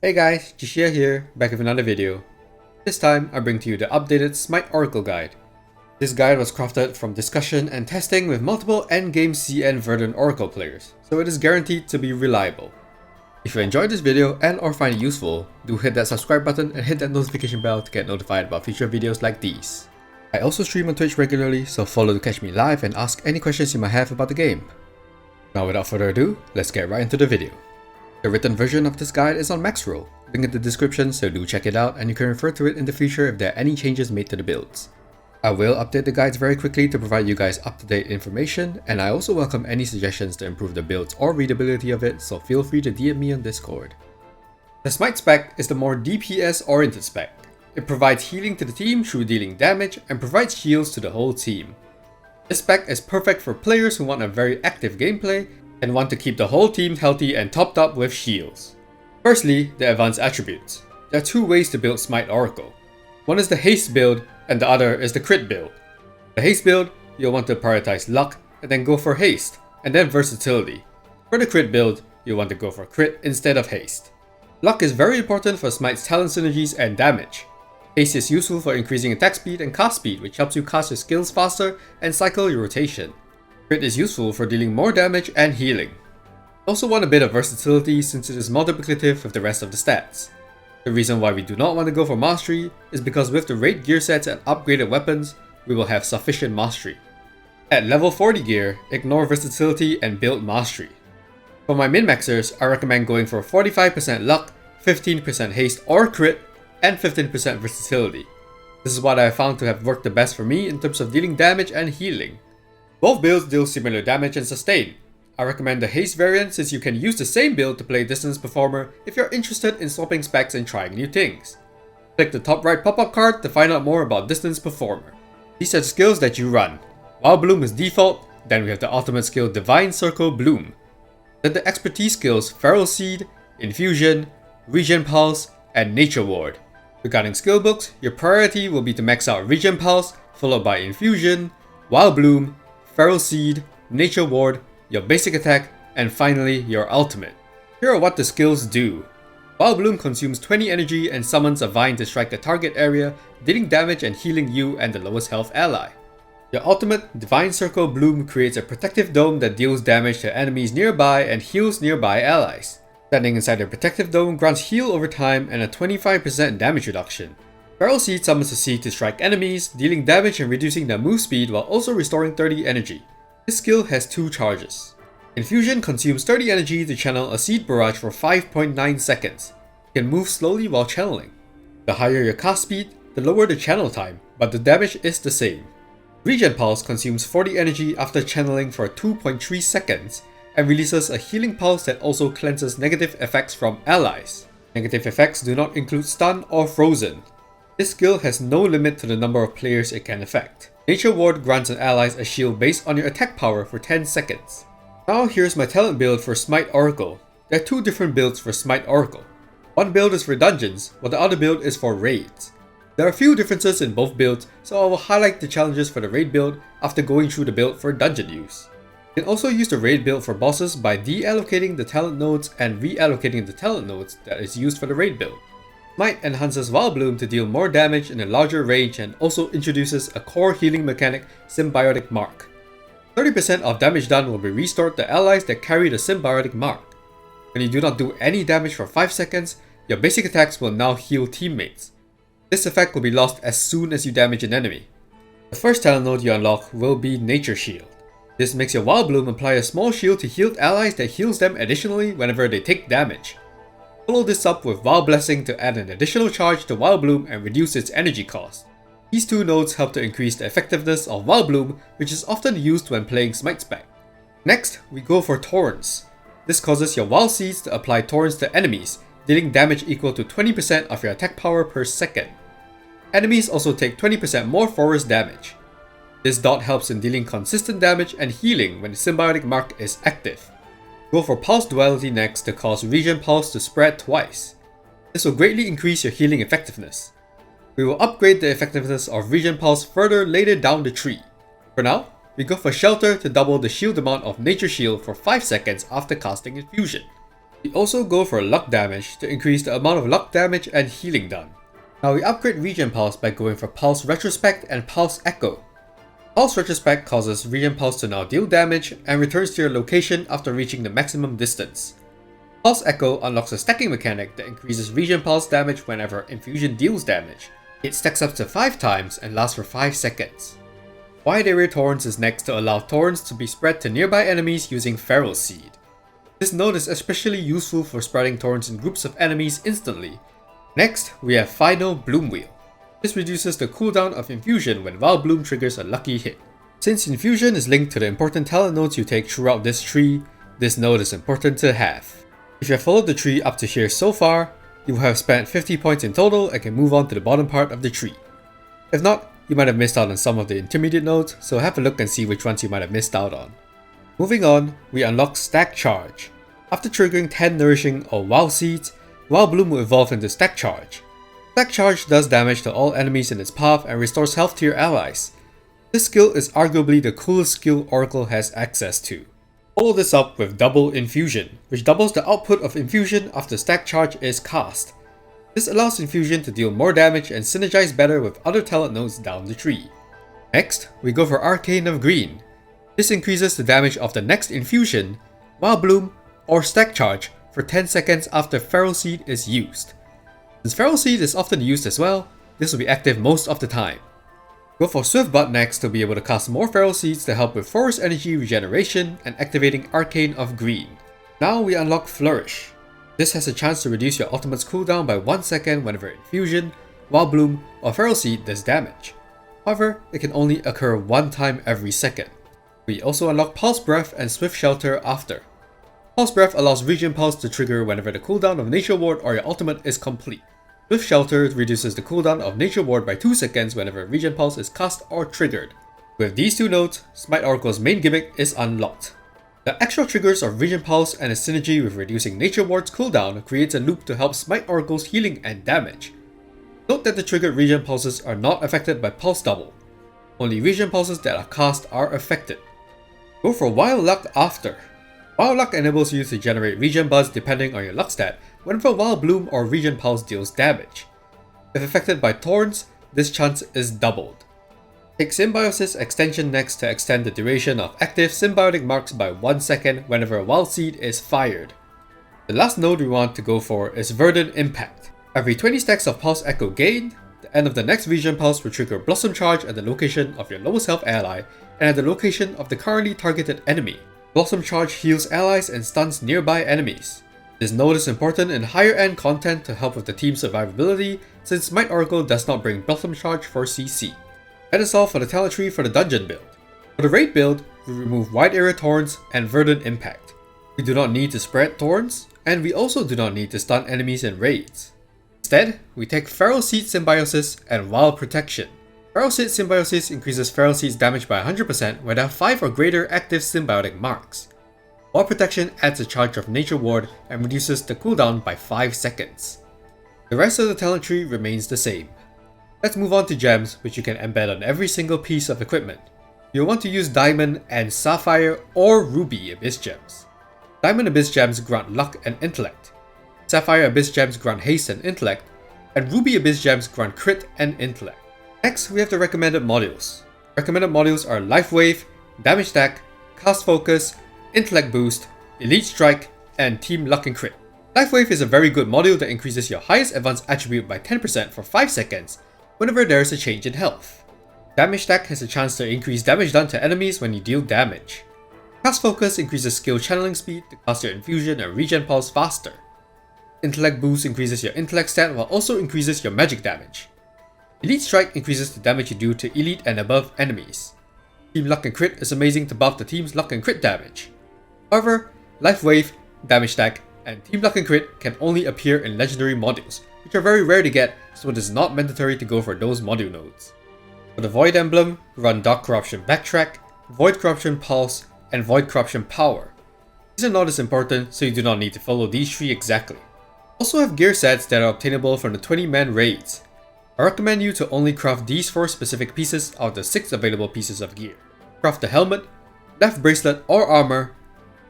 Hey guys, Jishia here, back with another video. This time I bring to you the updated Smite Oracle guide. This guide was crafted from discussion and testing with multiple endgame CN Verdant Oracle players, so it is guaranteed to be reliable. If you enjoyed this video and or find it useful, do hit that subscribe button and hit that notification bell to get notified about future videos like these. I also stream on Twitch regularly, so follow to catch me live and ask any questions you might have about the game. Now without further ado, let's get right into the video. The written version of this guide is on Maxroll, link in the description, so do check it out and you can refer to it in the future if there are any changes made to the builds. I will update the guides very quickly to provide you guys up-to-date information, and I also welcome any suggestions to improve the builds or readability of it, so feel free to DM me on Discord. The Smite spec is the more DPS oriented spec. It provides healing to the team through dealing damage and provides heals to the whole team. This spec is perfect for players who want a very active gameplay and want to keep the whole team healthy and topped up with shields. Firstly, the advanced attributes. There are two ways to build Smite Oracle. One is the haste build and the other is the crit build. The haste build, you'll want to prioritize luck and then go for haste, and then versatility. For the crit build, you'll want to go for crit instead of haste. Luck is very important for Smite's talent synergies and damage. Haste is useful for increasing attack speed and cast speed, which helps you cast your skills faster and cycle your rotation. Crit is useful for dealing more damage and healing. Also want a bit of versatility since it is multiplicative with the rest of the stats. The reason why we do not want to go for mastery is because with the raid gear sets and upgraded weapons, we will have sufficient mastery. At level 40 gear, ignore versatility and build mastery. For my min-maxers, I recommend going for 45% luck, 15% haste or crit, and 15% versatility. This is what I have found to have worked the best for me in terms of dealing damage and healing. Both builds deal similar damage and sustain. I recommend the haste variant since you can use the same build to play Distance Performer if you're interested in swapping specs and trying new things. Click the top right pop-up card to find out more about Distance Performer. These are the skills that you run. While Bloom is default, then we have the ultimate skill Divine Circle Bloom. Then the expertise skills Feral Seed, Infusion, Regen Pulse, and Nature Ward. Regarding skill books, your priority will be to max out Regen Pulse, followed by Infusion, Wild Bloom, Feral Seed, Nature Ward, your basic attack, and finally your ultimate. Here are what the skills do. Wild Bloom consumes 20 energy and summons a vine to strike the target area, dealing damage and healing you and the lowest health ally. Your ultimate, Divine Circle Bloom, creates a protective dome that deals damage to enemies nearby and heals nearby allies. Standing inside the protective dome grants heal over time and a 25% damage reduction. Feral Seed summons a seed to strike enemies, dealing damage and reducing their move speed while also restoring 30 energy. This skill has two charges. Infusion consumes 30 energy to channel a seed barrage for 5.9 seconds. You can move slowly while channeling. The higher your cast speed, the lower the channel time, but the damage is the same. Regen Pulse consumes 40 energy after channeling for 2.3 seconds and releases a healing pulse that also cleanses negative effects from allies. Negative effects do not include stun or frozen. This skill has no limit to the number of players it can affect. Nature Ward grants an ally a shield based on your attack power for 10 seconds. Now here's my talent build for Smite Oracle. There are two different builds for Smite Oracle. One build is for dungeons, while the other build is for raids. There are a few differences in both builds, so I will highlight the challenges for the raid build after going through the build for dungeon use. You can also use the raid build for bosses by deallocating the talent nodes and reallocating the talent nodes that is used for the raid build. Smite enhances Wild Bloom to deal more damage in a larger range and also introduces a core healing mechanic, Symbiotic Mark. 30% of damage done will be restored to allies that carry the Symbiotic Mark. When you do not do any damage for 5 seconds, your basic attacks will now heal teammates. This effect will be lost as soon as you damage an enemy. The first talent node you unlock will be Nature Shield. This makes your Wild Bloom apply a small shield to healed allies that heals them additionally whenever they take damage. Follow this up with Wild Blessing to add an additional charge to Wild Bloom and reduce its energy cost. These two nodes help to increase the effectiveness of Wild Bloom, which is often used when playing Smite spec. Next, we go for Torrents. This causes your Wild Seeds to apply Torrents to enemies, dealing damage equal to 20% of your attack power per second. Enemies also take 20% more forest damage. This dot helps in dealing consistent damage and healing when the Symbiotic Mark is active. Go for Pulse Duality next to cause Regen Pulse to spread twice. This will greatly increase your healing effectiveness. We will upgrade the effectiveness of Regen Pulse further later down the tree. For now, we go for Shelter to double the shield amount of Nature Shield for 5 seconds after casting Infusion. We also go for luck damage to increase the amount of luck damage and healing done. Now we upgrade Regen Pulse by going for Pulse Retrospect and Pulse Echo. Pulse Retrospect causes Regen Pulse to now deal damage and returns to your location after reaching the maximum distance. Pulse Echo unlocks a stacking mechanic that increases Regen Pulse damage whenever Infusion deals damage. It stacks up to 5 times and lasts for 5 seconds. Wide Area Torrents is next to allow torrents to be spread to nearby enemies using Feral Seed. This node is especially useful for spreading torrents in groups of enemies instantly. Next, we have Final Bloom Wheel. This reduces the cooldown of Infusion when Wild Bloom triggers a lucky hit. Since Infusion is linked to the important talent nodes you take throughout this tree, this node is important to have. If you have followed the tree up to here so far, you will have spent 50 points in total and can move on to the bottom part of the tree. If not, you might have missed out on some of the intermediate nodes, so have a look and see which ones you might have missed out on. Moving on, we unlock Stack Charge. After triggering 10 Nourishing or Wild Seeds, Wild Bloom will evolve into Stack Charge. Stack Charge does damage to all enemies in its path and restores health to your allies. This skill is arguably the coolest skill Oracle has access to. Follow this up with Double Infusion, which doubles the output of Infusion after Stack Charge is cast. This allows Infusion to deal more damage and synergize better with other talent nodes down the tree. Next, we go for Arcane of Green. This increases the damage of the next Infusion, Wild Bloom, or Stack Charge for 10 seconds after Feral Seed is used. Since Feral Seed is often used as well, this will be active most of the time. Go for Swift Butt next to be able to cast more Feral Seeds to help with Forest Energy regeneration and activating Arcane of Green. Now we unlock Flourish. This has a chance to reduce your ultimate's cooldown by 1 second whenever Infusion, Wild Bloom, or Feral Seed does damage. However, it can only occur 1 time every second. We also unlock Pulse Breath and Swift Shelter after. Pulse Breath allows Regen Pulse to trigger whenever the cooldown of Nature Ward or your ultimate is complete. Swift Shelter reduces the cooldown of Nature Ward by 2 seconds whenever Regen Pulse is cast or triggered. With these two nodes, Smite Oracle's main gimmick is unlocked. The extra triggers of Regen Pulse and its synergy with reducing Nature Ward's cooldown creates a loop to help Smite Oracle's healing and damage. Note that the triggered Regen Pulses are not affected by Pulse Double. Only Regen Pulses that are cast are affected. Go for Wild Luck after. Wild Luck enables you to generate Regen Buzz depending on your luck stat whenever Wild Bloom or Regen Pulse deals damage. If affected by Torrents, this chance is doubled. Take Symbiosis Extension next to extend the duration of active symbiotic marks by 1 second whenever a Wild Seed is fired. The last node we want to go for is Verdant Impact. Every 20 stacks of Pulse Echo gained, the end of the next Regen Pulse will trigger Blossom Charge at the location of your lowest health ally and at the location of the currently targeted enemy. Blossom Charge heals allies and stuns nearby enemies. This node is important in higher end content to help with the team's survivability since Smite Oracle does not bring Blossom Charge for CC. That is all for the talent tree for the dungeon build. For the raid build, we remove Wide Area Torrents and Verdant Impact. We do not need to spread Torrents, and we also do not need to stun enemies in raids. Instead, we take Feral Seed Symbiosis and Wild Protection. Feral Seed Symbiosis increases Feral Seed's damage by 100% when they have 5 or greater active symbiotic marks. Wild Protection adds a charge of Nature Ward and reduces the cooldown by 5 seconds. The rest of the talent tree remains the same. Let's move on to gems, which you can embed on every single piece of equipment. You'll want to use Diamond and Sapphire or Ruby Abyss Gems. Diamond Abyss Gems grant Luck and Intellect. Sapphire Abyss Gems grant Haste and Intellect, and Ruby Abyss Gems grant Crit and Intellect. Next, we have the recommended modules. Recommended modules are Life Wave, Damage Stack, Cast Focus, Intellect Boost, Elite Strike, and Team Luck and Crit. Life Wave is a very good module that increases your highest advanced attribute by 10% for 5 seconds whenever there is a change in health. Damage Stack has a chance to increase damage done to enemies when you deal damage. Cast Focus increases skill channeling speed to cast your Infusion and Regen Pulse faster. Intellect Boost increases your Intellect stat while also increases your magic damage. Elite Strike increases the damage you do to elite and above enemies. Team Luck and Crit is amazing to buff the team's Luck and Crit damage. However, Life Wave, Damage Stack, and Team Luck and Crit can only appear in legendary modules, which are very rare to get, so it is not mandatory to go for those module nodes. For the Void Emblem, run Dark Corruption Backtrack, Void Corruption Pulse, and Void Corruption Power. These are not as important, so you do not need to follow these 3 exactly. Also have gear sets that are obtainable from the 20-man raids. I recommend you to only craft these 4 specific pieces out of the 6 available pieces of gear. Craft the helmet, left bracelet or armor,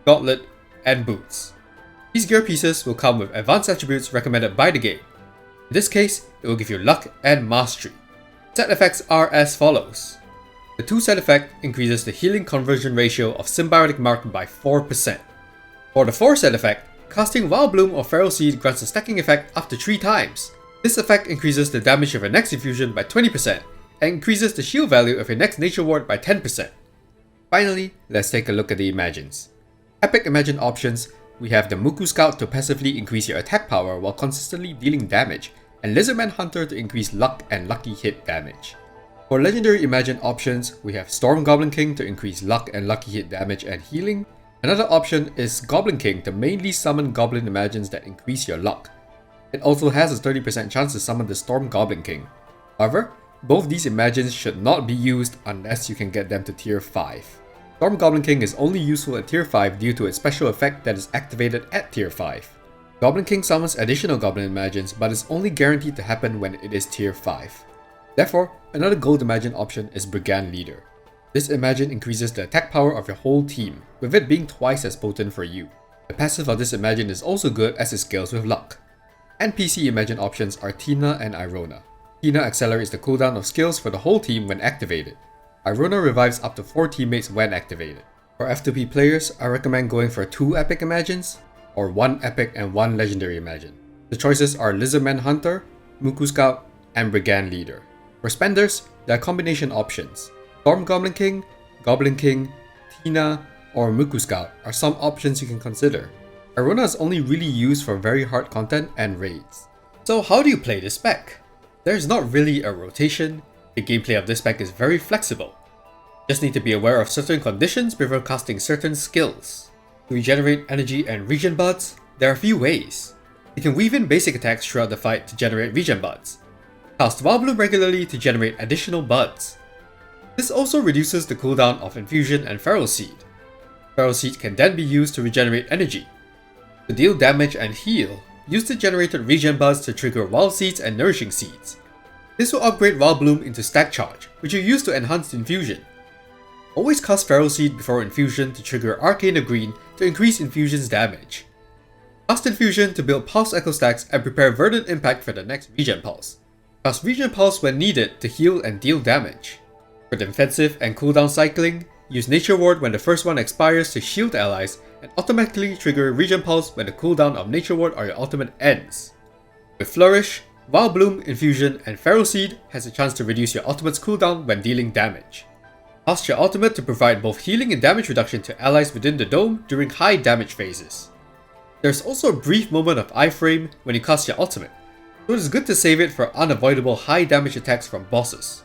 gauntlet, and boots. These gear pieces will come with advanced attributes recommended by the game. In this case, it will give you luck and mastery. Set effects are as follows. The 2 set effect increases the healing conversion ratio of Symbiotic Mark by 4%. For the 4 set effect, casting Wild Bloom or Feral Seed grants a stacking effect up to 3 times. This effect increases the damage of your next infusion by 20% and increases the shield value of your next nature ward by 10%. Finally, let's take a look at the Imagines. Epic Imagine options, we have the Muku Scout to passively increase your attack power while consistently dealing damage, and Lizardman Hunter to increase luck and lucky hit damage. For Legendary Imagine options, we have Storm Goblin King to increase luck and lucky hit damage and healing. Another option is Goblin King to mainly summon Goblin Imagines that increase your luck. It also has a 30% chance to summon the Storm Goblin King. However, both these Imagines should not be used unless you can get them to tier 5. Storm Goblin King is only useful at tier 5 due to its special effect that is activated at tier 5. Goblin King summons additional Goblin Imagines but is only guaranteed to happen when it is tier 5. Therefore, another gold Imagine option is Brigand Leader. This Imagine increases the attack power of your whole team, with it being twice as potent for you. The passive of this Imagine is also good as it scales with luck. NPC Imagine options are Tina and Irona. Tina accelerates the cooldown of skills for the whole team when activated. Irona revives up to 4 teammates when activated. For F2P players, I recommend going for 2 epic Imagines, or 1 epic and 1 legendary Imagine. The choices are Lizardman Hunter, Muku Scout, and Brigand Leader. For spenders, there are combination options. Storm Goblin King, Tina, or Muku Scout are some options you can consider. Irona is only really used for very hard content and raids. So how do you play this spec? There's not really a rotation. The gameplay of this spec is very flexible. Just need to be aware of certain conditions before casting certain skills. To regenerate energy and regen buds, there are a few ways. You can weave in basic attacks throughout the fight to generate regen buds. Cast Wild Bloom regularly to generate additional buds. This also reduces the cooldown of Infusion and Feral Seed. Feral Seed can then be used to regenerate energy. To deal damage and heal, use the generated regen buds to trigger Wild Seeds and Nourishing Seeds. This will upgrade Wild Bloom into Stack Charge, which you use to enhance Infusion. Always cast Feral Seed before Infusion to trigger Arcane of Green to increase Infusion's damage. Cast Infusion to build Pulse Echo stacks and prepare Verdant Impact for the next Regen Pulse. Cast Regen Pulse when needed to heal and deal damage. For defensive and cooldown cycling, use Nature Ward when the first one expires to shield allies and automatically trigger Regen Pulse when the cooldown of Nature Ward or your ultimate ends. With Flourish, Wild Bloom, Infusion, and Feral Seed has a chance to reduce your ultimate's cooldown when dealing damage. Cast your ultimate to provide both healing and damage reduction to allies within the dome during high damage phases. There's also a brief moment of iframe when you cast your ultimate, so it is good to save it for unavoidable high damage attacks from bosses.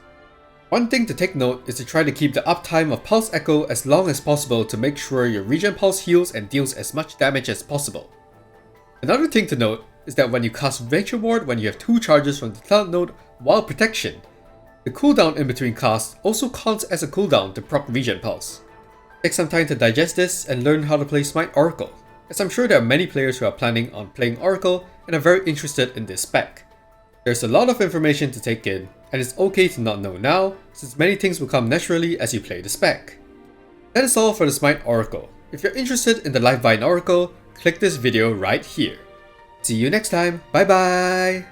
One thing to take note is to try to keep the uptime of Pulse Echo as long as possible to make sure your Regen Pulse heals and deals as much damage as possible. Another thing to note is that when you cast Nature Ward when you have 2 charges from the talent node while Protection, the cooldown in between casts also counts as a cooldown to proc Regen Pulse. Take some time to digest this and learn how to play Smite Oracle, as I'm sure there are many players who are planning on playing Oracle and are very interested in this spec. There's a lot of information to take in, and it's okay to not know now, since many things will come naturally as you play the spec. That is all for the Smite Oracle. If you're interested in the Live Vine Oracle, click this video right here. See you next time, bye bye!